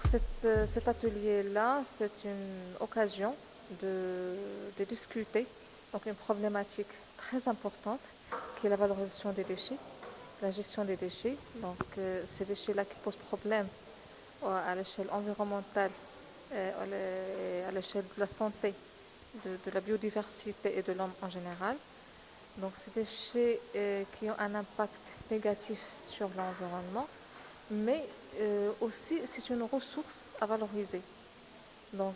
cet atelier-là, c'est une occasion de discuter donc une problématique très importante qui est la valorisation des déchets, la gestion des déchets. Donc ces déchets-là qui posent problème à l'échelle environnementale, et à l'échelle de la santé, de la biodiversité et de l'homme en général. Donc ces déchets qui ont un impact négatif sur l'environnement, mais aussi c'est une ressource à valoriser. Donc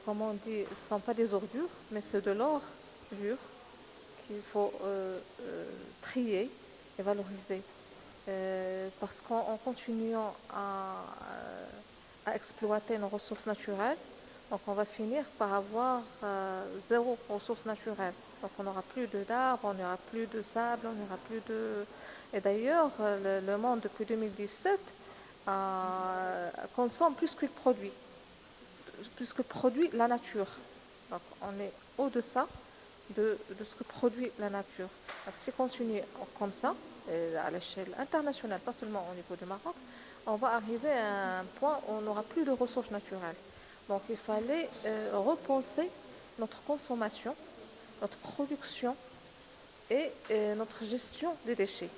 comme on dit, ce ne sont pas des ordures, mais c'est de l'or dur qu'il faut trier et valoriser. Parce qu'en continuant à exploiter nos ressources naturelles, donc on va finir par avoir zéro ressource naturelle. Donc on n'aura plus d'arbres, on n'aura plus de sable, on n'aura plus de... Et d'ailleurs, le monde depuis 2017 consomme plus que produit la nature. Donc on est au-deçà de ce que produit la nature. Donc si on continue comme ça, à l'échelle internationale, pas seulement au niveau du Maroc, on va arriver à un point où on n'aura plus de ressources naturelles. Donc il fallait repenser notre consommation, notre production et notre gestion des déchets.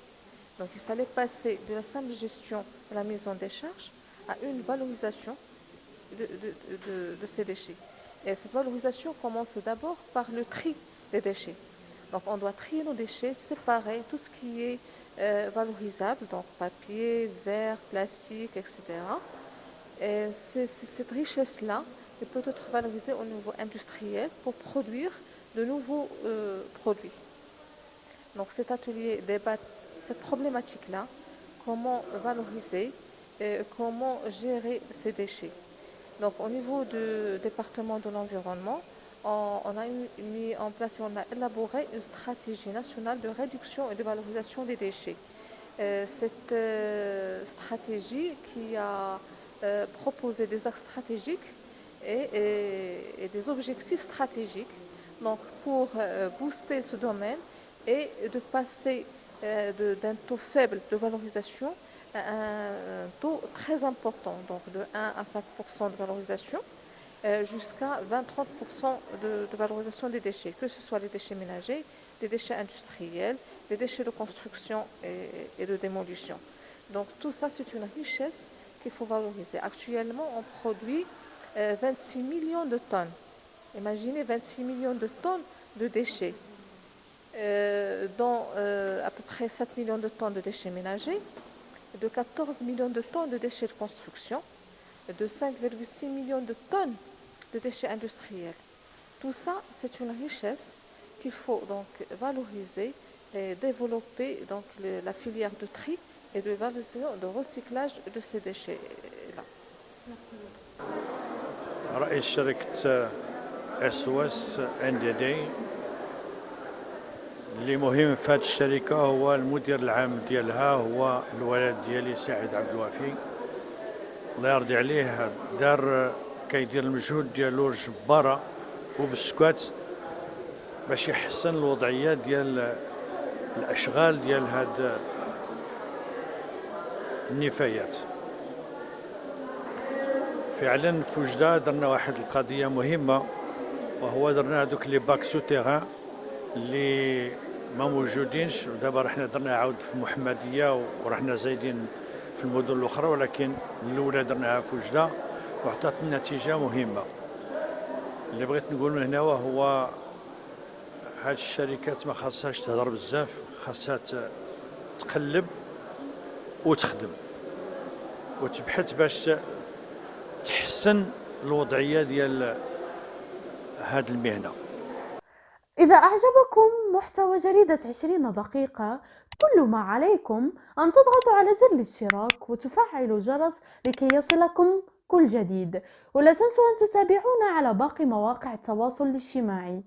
Donc il fallait passer de la simple gestion de la mise en décharge à une valorisation de ces déchets. Et cette valorisation commence d'abord par le tri des déchets. Donc on doit trier nos déchets, séparer tout ce qui est valorisable, donc papier, verre, plastique, etc. Et cette richesse-là peut être valorisée au niveau industriel pour produire de nouveaux produits. Donc cet atelier débat cette problématique-là, comment valoriser et comment gérer ces déchets. Donc au niveau du département de l'environnement, on a mis en place et on a élaboré une stratégie nationale de réduction et de valorisation des déchets. Cette stratégie qui a proposé des axes stratégiques et des objectifs stratégiques donc pour booster ce domaine et de passer d'un taux faible de valorisation à un taux très important, donc de 1 à 5% de valorisation jusqu'à 20-30% de valorisation des déchets, que ce soit les déchets ménagers, les déchets industriels, les déchets de construction et de démolition. Donc tout ça, c'est une richesse qu'il faut valoriser. Actuellement, on produit 26 millions de tonnes. Imaginez 26 millions de tonnes de déchets, dont à peu près 7 millions de tonnes de déchets ménagers, de 14 millions de tonnes de déchets de construction, de 5,6 millions de tonnes de déchets industriels. Tout ça, c'est une richesse qu'il faut donc valoriser et développer donc la filière de tri et de valorisation, de recyclage de ces déchets-là. رئيس شركة SOS NDD اللي مهم في هذه الشركة هو المدير العام ديالها هو الولد ديالي سعيد عبد الوافي الله يرضي عليه كيدير المجهود ديالو الجبارة وبالسكات باش يحسن الوضعية ديال الأشغال ديال هاد النفايات. فعلا في وجدة درنا واحد القضية مهمة وهو درنا هذوك لي باك سو تيغان اللي ما موجودينش ودابا رحنا درنا عاود في محمدية ورحنا زايدين في المدن الأخرى ولكن الأولى درناها في وجدة وعطات نتيجة مهمة. اللي بغيت نقول من هنا وهو هاد الشركات ما خاصهاش تهضر بزاف خاصها تقلب وتخدم وتبحث باش تحسن الوضعية ديال هاد المهنة. إذا أعجبكم محتوى جريدة 20 دقيقة كل ما عليكم أن تضغطوا على زر الاشتراك وتفعلوا الجرس لكي يصلكم كل جديد، ولا تنسوا أن تتابعونا على باقي مواقع التواصل الاجتماعي.